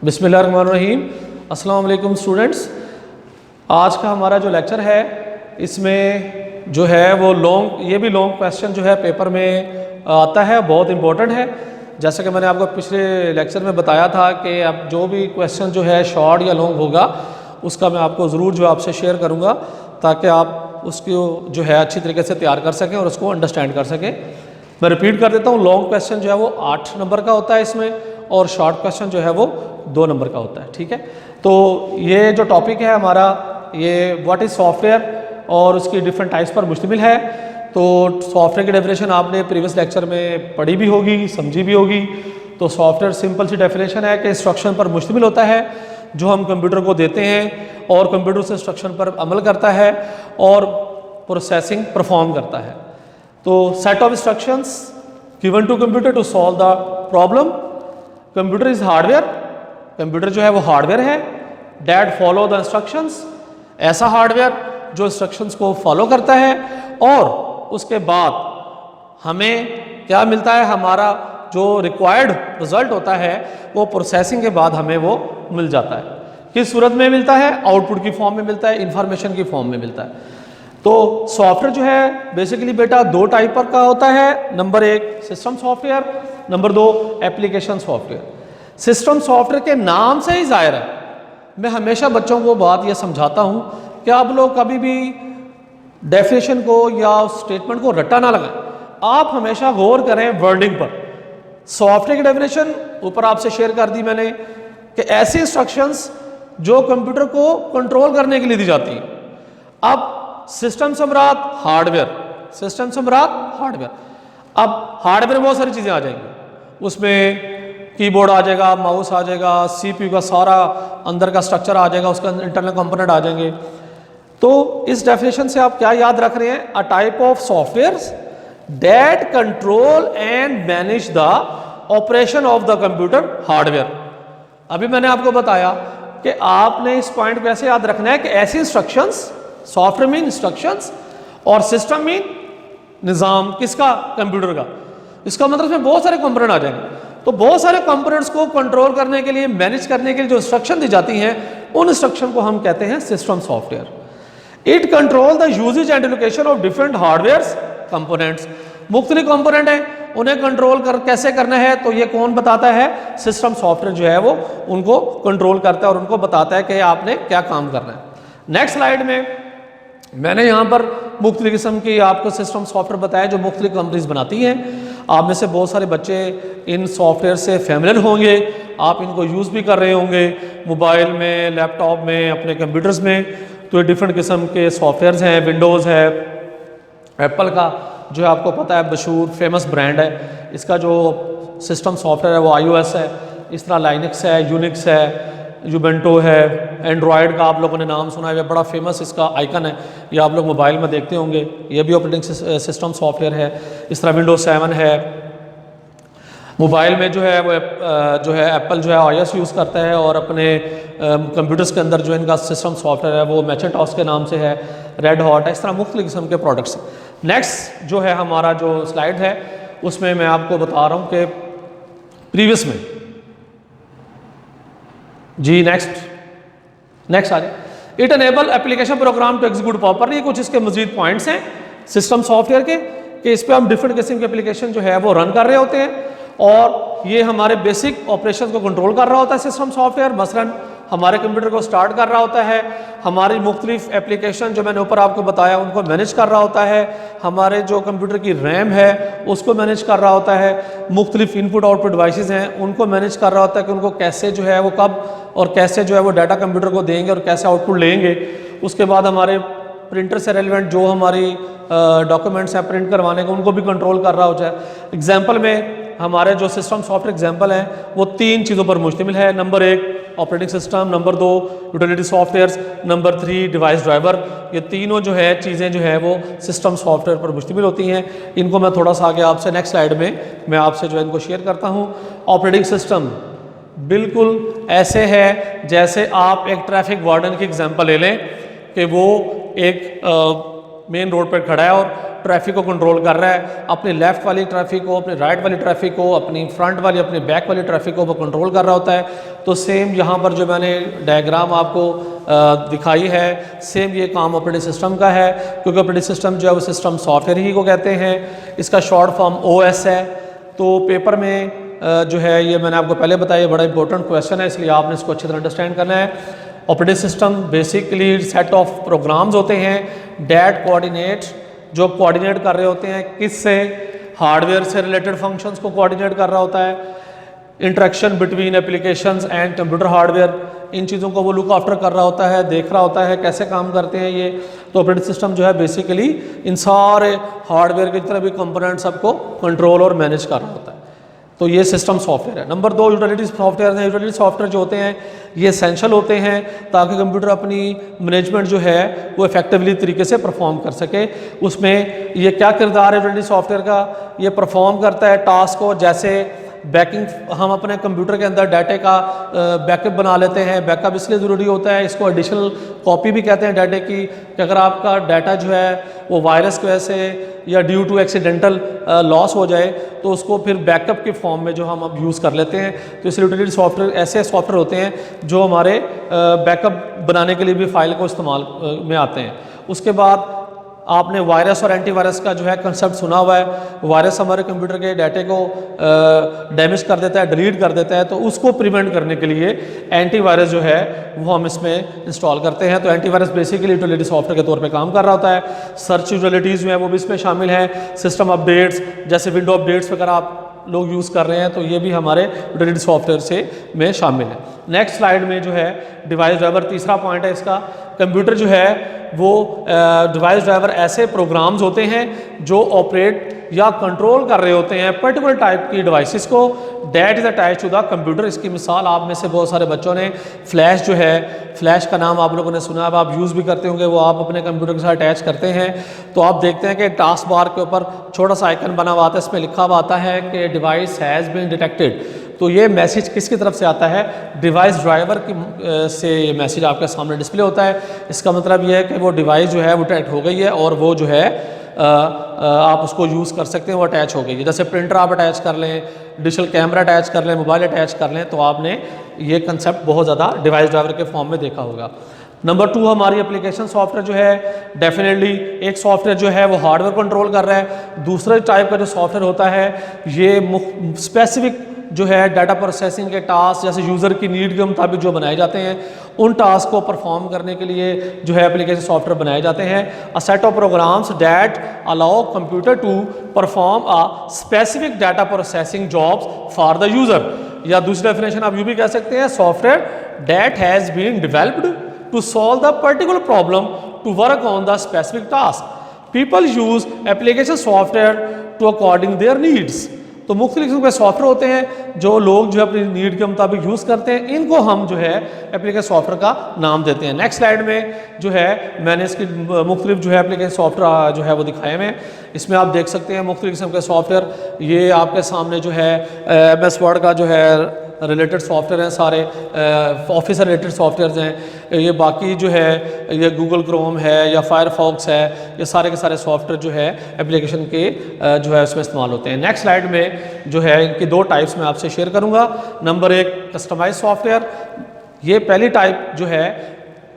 बिस्मिल्लाहिर्रहमानिर्रहीम। अस्सलाम वालेकुम स्टूडेंट्स। आज का हमारा जो लेक्चर है इसमें जो है वो ये भी लॉन्ग क्वेश्चन जो है पेपर में आता है, बहुत इंपॉर्टेंट है। जैसे कि मैंने आपको पिछले लेक्चर में बताया था कि अब जो भी क्वेश्चन जो है शॉर्ट या लॉन्ग होगा उसका मैं आपको ज़रूर जो आपसे शेयर करूँगा ताकि आप उसको जो है अच्छी तरीके से तैयार कर सकें और उसको अंडरस्टैंड कर सकें। मैं रिपीट कर देता हूँ, लॉन्ग क्वेश्चन जो है वो 8 नंबर का होता है इसमें, और शॉर्ट क्वेश्चन जो है वो 2 नंबर का होता है। ठीक है, तो ये जो टॉपिक है हमारा ये व्हाट इज़ सॉफ्टवेयर और उसकी डिफरेंट टाइप्स पर मुश्तमिल है। तो सॉफ्टवेयर की डेफिनेशन आपने प्रीवियस लेक्चर में पढ़ी भी होगी, समझी भी होगी। तो सॉफ्टवेयर सिंपल सी डेफिनेशन है कि इंस्ट्रक्शन पर मुश्तमिल होता है जो हम कंप्यूटर को देते हैं और कंप्यूटर उस इंस्ट्रक्शन पर अमल करता है और प्रोसेसिंग परफॉर्म करता है। तो set of instructions given to computer to solve the problem. Computer is hardware, computer जो है वो हार्डवेयर है। डैट फॉलो द इंस्ट्रक्शंस, ऐसा हार्डवेयर जो इंस्ट्रक्शंस को फॉलो करता है और उसके बाद हमें क्या मिलता है, हमारा जो रिक्वायर्ड रिजल्ट होता है वो प्रोसेसिंग के बाद हमें वो मिल जाता है। किस सूरत में मिलता है? आउटपुट की फॉर्म में मिलता है, इंफॉर्मेशन की फॉर्म में मिलता है। तो सॉफ्टवेयर जो है बेसिकली बेटा 2 टाइप पर का होता है। Number 1 system software, number 2 application software. System software के नाम से ही जाहिर है, मैं हमेशा बच्चों को बात यह समझाता हूं कि आप लोग कभी भी डेफिनेशन को या स्टेटमेंट को रट्टा ना लगाएं, आप हमेशा गौर करें वर्डिंग पर। सॉफ्टवेयर की डेफिनेशन ऊपर आपसे शेयर कर दी मैंने कि ऐसी इंस्ट्रक्शंस जो कंप्यूटर को कंट्रोल करने के लिए दी जाती हैं। अब सिस्टम से मुराद हार्डवेयर, सिस्टम से मुराद हार्डवेयर। अब हार्डवेयर में बहुत सारी चीज़ें आ जाएंगी, उसमें कीबोर्ड आ जाएगा, माउस आ जाएगा, सीपीयू का सारा अंदर का स्ट्रक्चर आ जाएगा, उसका इंटरनल कंपोनेंट आ जाएंगे। तो इस डेफिनेशन से आप क्या याद रख रहे हैं? A type of software that control and manage the operation of the computer hardware. अभी मैंने आपको बताया कि आपने इस पॉइंट को ऐसे याद रखना है कि ऐसी इंस्ट्रक्शंस, सॉफ्टवेयर मीन इंस्ट्रक्शंस और सिस्टम मीन निज़ाम, किसका? कंप्यूटर का। इसका मतलब इसमें बहुत सारे कंपोनेंट आ जाएंगे। तो बहुत सारे कंपोनेंट्स को कंट्रोल करने के लिए, मैनेज करने के लिए जो इंस्ट्रक्शन दी जाती हैं उन इंस्ट्रक्शन को हम कहते हैं system software. It control the usages and allocation of different hardware components. मुख्तलिफ कंपोनेंट हैं, उन्हें कंट्रोल कैसे करना है तो ये कौन बताता है? सिस्टम सॉफ्टवेयर जो है वो उनको कंट्रोल करता है और उनको बताता है कि आपने क्या काम करना है। नेक्स्ट स्लाइड में मैंने यहाँ पर मुख्तलिफ किस्म की आपको सिस्टम सॉफ्टवेयर बताया जो मुख्तलिफ कंपनीज बनाती हैं। आप में से बहुत सारे बच्चे इन सॉफ्टवेयर से फैमिलियर होंगे, आप इनको यूज़ भी कर रहे होंगे मोबाइल में, लैपटॉप में, अपने कंप्यूटर्स में। तो ये डिफरेंट किस्म के सॉफ्टवेयर्स हैं। विंडोज़ है, एप्पल का जो है आपको पता है मशहूर फेमस ब्रांड है, इसका जो सिस्टम सॉफ्टवेयर है वो iOS है। इस तरह लाइनक्स है, यूनिक्स है, यूबेंटो है, एंड्रॉयड का आप लोगों ने नाम सुना है, बड़ा फेमस इसका आइकन है, ये आप लोग मोबाइल में देखते होंगे, ये भी ऑपरेटिंग सिस्टम सॉफ्टवेयर है। इस तरह विंडोज 7 है। मोबाइल में जो है वो जो है एप्पल जो है iOS यूज़ करता है और अपने कंप्यूटर्स के अंदर जो इनका सिस्टम सॉफ्टवेयर है वो मैकिंटॉश के नाम से है, रेड हॉट है। इस तरह मुख्तलिफ किस्म के प्रोडक्ट्स। नेक्स्ट जो है हमारा जो स्लाइड है उसमें मैं आपको बता रहा हूँ कि प्रीवियस में जी नेक्स्ट आ जाए। It enable application program to execute properly. कुछ इसके मजीद पॉइंट्स हैं सिस्टम सॉफ्टवेयर के कि इस पर हम डिफरेंट किस्म के एप्लीकेशन जो है वो रन कर रहे होते हैं और ये हमारे बेसिक ऑपरेशन को कंट्रोल कर रहा होता है सिस्टम सॉफ्टवेयर। मसलन हमारे कंप्यूटर को स्टार्ट कर रहा होता है, हमारी मुख्तलिफ एप्लीकेशन जो मैंने ऊपर आपको बताया उनको मैनेज कर रहा होता है, हमारे जो कंप्यूटर की रैम है उसको मैनेज कर रहा होता है, मुख्तलिफ इनपुट आउटपुट डिवाइसेस हैं उनको मैनेज कर रहा होता है कि उनको कैसे जो है वो कब और कैसे जो है वो डाटा कंप्यूटर को देंगे और कैसे आउटपुट लेंगे। उसके बाद हमारे प्रिंटर से रेलिवेंट जो हमारी डॉक्यूमेंट्स हैं प्रिंट करवाने का उनको भी कंट्रोल कर रहा होता है। एग्जाम्पल में हमारे जो सिस्टम सॉफ्टवेयर एग्जाम्पल हैं वो 3 चीज़ों पर मुश्तमिल है। Number 1 operating system, number 2 utility softwares, number 3 device driver. ये तीनों जो है चीज़ें जो है वो सिस्टम सॉफ्टवेयर पर मुश्तमिल होती हैं। इनको मैं थोड़ा सा आगे आपसे नेक्स्ट स्लाइड में मैं आपसे जो है इनको शेयर करता हूँ। ऑपरेटिंग सिस्टम बिल्कुल ऐसे है जैसे आप एक ट्रैफिक वार्डन की एग्जाम्पल ले लें कि वो एक मेन रोड पर खड़ा है और ट्रैफिक को कंट्रोल कर रहा है, अपनी लेफ्ट वाली ट्रैफिक को, अपनी राइट वाली ट्रैफिक को, अपनी फ्रंट वाली, अपनी बैक वाली ट्रैफिक को वो कंट्रोल कर रहा होता है। तो सेम यहाँ पर जो मैंने डायग्राम आपको दिखाई है, सेम ये काम ऑपरेटिंग सिस्टम का है, क्योंकि ऑपरेटिंग सिस्टम जो है वो सिस्टम सॉफ्टवेयर ही को कहते हैं। इसका शॉर्ट फॉर्म OS है। तो पेपर में जो है ये मैंने आपको पहले बताया, बड़ा इंपॉर्टेंट क्वेश्चन है, इसलिए आपने इसको अच्छी तरह अंडरस्टैंड करना है। Operating system basically set of programs होते हैं डैट कोऑर्डिनेट, जो कोऑर्डिनेट कर रहे होते हैं किससे, हार्डवेयर से रिलेटेड फंक्शंस को कोऑर्डिनेट कर रहा होता है, interaction between applications and computer hardware, इन चीज़ों को वो लुक आफ्टर कर रहा होता है, देख रहा होता है कैसे काम करते हैं ये। तो ऑपरेटिंग सिस्टम जो है बेसिकली इन सारे हार्डवेयर की तरह भी कंपोनेंट सबको कंट्रोल और मैनेज कर रहा होता है। तो ये सिस्टम सॉफ्टवेयर है। नंबर 2 यूटिलिटी सॉफ्टवेयर हैं। यूटिलिटी सॉफ्टवेयर जो होते हैं ये एसेंशियल होते हैं ताकि कंप्यूटर अपनी मैनेजमेंट जो है वो इफेक्टिवली तरीके से परफॉर्म कर सके। उसमें ये क्या किरदार है यूटिलिटी सॉफ्टवेयर का, ये परफॉर्म करता है टास्क को, जैसे बैकिंग, हम अपने कंप्यूटर के अंदर डाटे का बैकअप बना लेते हैं। बैकअप इसलिए ज़रूरी होता है, इसको एडिशनल कॉपी भी कहते हैं डाटे की, कि अगर आपका डाटा जो है वो वायरस की वजह से या ड्यू टू एक्सीडेंटल लॉस हो जाए तो उसको फिर बैकअप के फॉर्म में जो हम अब यूज़ कर लेते हैं। तो इसलिए यूटिलिटी सॉफ्टवेयर ऐसे सॉफ्टवेयर होते हैं जो हमारे बैकअप बनाने के लिए भी फाइल को इस्तेमाल में आते हैं। उसके बाद आपने वायरस और एंटीवायरस का जो है कंसेप्ट सुना हुआ है। वायरस हमारे कंप्यूटर के डाटे को डैमेज कर देता है, डिलीट कर देता है, तो उसको प्रिवेंट करने के लिए एंटीवायरस जो है वो हम इसमें इंस्टॉल करते हैं। तो एंटीवायरस बेसिकली यूटिलिटी सॉफ्टवेयर के तौर पे काम कर रहा होता है। सर्च यूटिलिटीज़ जो है वो भी इसमें शामिल हैं। सिस्टम अपडेट्स जैसे विंडो अपडेट्स वगैरह आप लोग यूज़ कर रहे हैं, तो ये भी हमारे यूटिलिटी सॉफ्टवेयर से में शामिल है। नेक्स्ट स्लाइड में जो है डिवाइस ड्राइवर, तीसरा पॉइंट है इसका। कंप्यूटर जो है वो डिवाइस ड्राइवर ऐसे प्रोग्राम्स होते हैं जो ऑपरेट या कंट्रोल कर रहे होते हैं पर्टिकुलर टाइप की डिवाइसेस को, that is attach to the computer. इसकी मिसाल आप में से बहुत सारे बच्चों ने फ्लैश जो है, फ्लैश का नाम आप लोगों ने सुना है, आप यूज़ भी करते होंगे, वो आप अपने कंप्यूटर के साथ अटैच करते हैं। तो आप देखते हैं कि टास्क बार के ऊपर छोटा सा आइकन बना हुआ आता है, इसमें लिखा हुआ आता है कि डिवाइस हैज़ बीन डिटेक्टेड। तो ये मैसेज किसकी तरफ से आता है, डिवाइस ड्राइवर की से ये मैसेज आपके सामने डिस्प्ले होता है। इसका मतलब ये है कि वो डिवाइस जो है वो डिटेक्ट हो गई है और वो जो है आप उसको यूज़ कर सकते हैं, वो अटैच हो गई है। जैसे प्रिंटर आप अटैच कर लें, डिजिटल कैमरा अटैच कर लें, मोबाइल अटैच कर लें, तो आपने ये कंसेप्ट बहुत ज़्यादा डिवाइस ड्राइवर के फॉर्म में देखा होगा। नंबर 2 हमारी एप्लीकेशन सॉफ्टवेयर जो है, डेफिनेटली एक सॉफ्टवेयर जो है वो हार्डवेयर कंट्रोल कर रहा है। दूसरे टाइप का जो सॉफ्टवेयर होता है ये स्पेसिफिक जो है डाटा प्रोसेसिंग के टास्क, जैसे यूज़र की नीड के मुताबिक जो बनाए जाते हैं, उन टास्क को परफॉर्म करने के लिए जो है एप्लीकेशन सॉफ्टवेयर बनाए जाते हैं। A set of programs that allow computer to perform a specific data processing jobs for the user, या दूसरी डेफिनेशन आप यूँ भी कह सकते हैं, software that has been developed to solve the particular problem to work on the specific task. People use application software to according their needs. तो मुख्तलिफ किस्म के सॉफ्टवेयर होते हैं जो लोग जो है अपनी नीड के मुताबिक यूज़ करते हैं, इनको हम जो है एप्लीकेशन सॉफ्टवेयर का नाम देते हैं। नेक्स्ट स्लाइड में जो है मैंने इसकी मुख्तलिफ जो है एप्लीकेशन सॉफ्टवेयर जो है वो दिखाए हैं। इसमें आप देख सकते हैं मुख्तलिफ किस्म के सॉफ्टवेयर, ये आपके सामने जो है MS वर्ड का जो है रिलेटेड सॉफ्टवेयर हैं, सारे ऑफिस से रिलेटेड सॉफ्टवेयर्स हैं। ये बाकी जो है ये गूगल क्रोम है या फायरफॉक्स है, ये सारे के सारे सॉफ्टवेयर जो है एप्लीकेशन के जो है उसमें इस्तेमाल होते हैं। नेक्स्ट स्लाइड में जो है इनकी 2 टाइप्स मैं आपसे शेयर करूंगा। Number 1 customize software. ये पहली टाइप जो है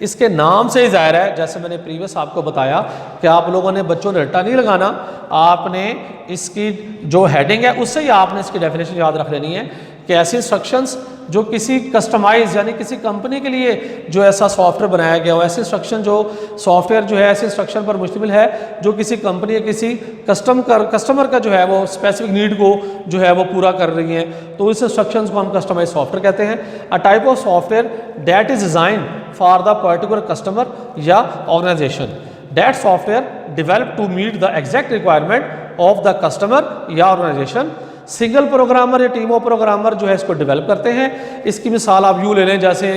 इसके नाम से ही ज़ाहिर है, जैसे मैंने प्रीवियस आपको बताया कि आप लोगों ने बच्चों ने रट्टा नहीं लगाना, आपने इसकी जो हेडिंग है उससे ही आपने इसकी डेफिनेशन याद रख लेनी है कि ऐसी इंस्ट्रक्शंस जो किसी कस्टमाइज यानी किसी कंपनी के लिए जो ऐसा सॉफ्टवेयर बनाया गया हो, ऐसे इंस्ट्रक्शन जो सॉफ्टवेयर जो है ऐसे इंस्ट्रक्शन पर मुश्तमिल है जो किसी कंपनी या किसी कस्टमर का जो है वो स्पेसिफिक नीड को जो है वो पूरा कर रही हैं, तो इस इंस्ट्रक्शंस को हम कस्टमाइज सॉफ्टवेयर कहते हैं। A type of software that is design for the particular customer या organization, that software develop to meet the exact requirement of the customer या ऑर्गेनाइजेशन। सिंगल प्रोग्रामर या टीम ऑफ प्रोग्रामर जो है इसको develop करते हैं। इसकी मिसाल आप यूँ ले लें, जैसे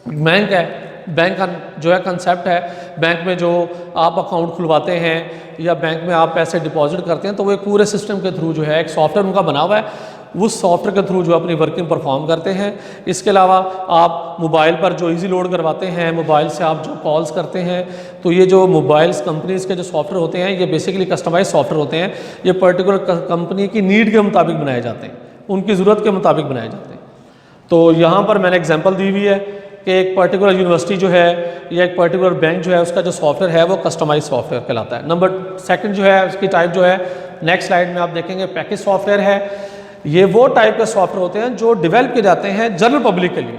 बैंक है, बैंक का जो है कंसेप्ट है, बैंक में जो आप अकाउंट खुलवाते हैं या बैंक में आप पैसे डिपॉजिट करते हैं, तो वो एक पूरे सिस्टम के थ्रू जो है एक सॉफ्टवेयर उनका बना हुआ है। उस सॉफ्टवेयर के थ्रू जो अपनी वर्किंग परफॉर्म करते हैं। इसके अलावा आप मोबाइल पर जो इजी लोड करवाते हैं, मोबाइल से आप जो कॉल्स करते हैं, तो ये जो मोबाइल्स कंपनीज़ के जो सॉफ्टवेयर होते हैं ये बेसिकली कस्टमाइज सॉफ्टवेयर होते हैं। ये पर्टिकुलर कंपनी की नीड के मुताबिक बनाए जाते हैं, उनकी ज़रूरत के मुताबिक बनाए जाते हैं। तो यहाँ पर मैंने एग्जांपल दी हुई है कि एक पर्टिकुलर यूनिवर्सिटी जो है या एक पर्टिकुलर बैंक जो है उसका जो सॉफ्टवेयर है वो कस्टमाइज सॉफ्टवेयर कहलाता है। नंबर सेकंड जो है उसकी टाइप जो है नेक्स्ट स्लाइड में आप देखेंगे पैकेज सॉफ्टवेयर है। ये वो टाइप के सॉफ्टवेयर होते हैं जो डेवलप किए जाते हैं जनरल पब्लिक के लिए।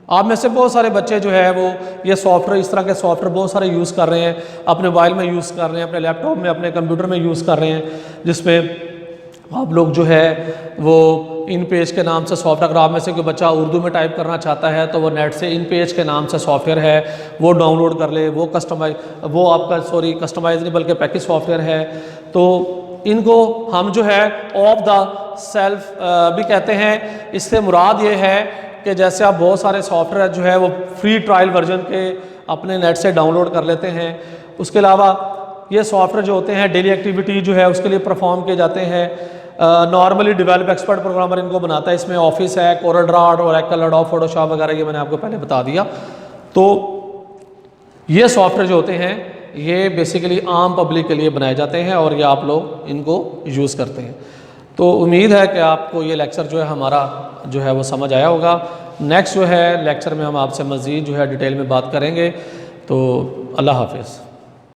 आप में से बहुत सारे बच्चे जो है वो ये सॉफ्टवेयर, इस तरह के सॉफ्टवेयर बहुत सारे यूज़ कर रहे हैं, अपने मोबाइल में यूज़ कर रहे हैं, अपने लैपटॉप में, अपने कंप्यूटर में यूज़ कर रहे हैं, जिसमें आप लोग जो है वो इन पेज के नाम से सॉफ्टवेयर, अगर आप में से कोई बच्चा उर्दू में टाइप करना चाहता है तो वो नेट से इन पेज के नाम से सॉफ्टवेयर है वो डाउनलोड कर ले, वो कस्टमाइज नहीं बल्कि पैकेज सॉफ्टवेयर है। तो इनको हम जो है ऑफ द सेल्फ भी कहते हैं। इससे मुराद ये है कि जैसे आप बहुत सारे सॉफ्टवेयर जो है वो फ्री ट्रायल वर्जन के अपने नेट से डाउनलोड कर लेते हैं। उसके अलावा ये सॉफ्टवेयर जो होते हैं डेली एक्टिविटी जो है उसके लिए परफॉर्म किए जाते हैं। नॉर्मली डेवलप एक्सपर्ट प्रोग्रामर इनको बनाता है। इसमें ऑफिस है, Corel Draw, Oracle, adobe Photoshop वगैरह, ये मैंने आपको पहले बता दिया। तो ये सॉफ्टवेयर जो होते हैं ये बेसिकली आम पब्लिक के लिए बनाए जाते हैं और ये आप लोग इनको यूज़ करते हैं। तो उम्मीद है कि आपको ये लेक्चर जो है हमारा जो है वो समझ आया होगा। नेक्स्ट जो है लेक्चर में हम आपसे मज़ीद जो है डिटेल में बात करेंगे। तो अल्लाह हाफिज़।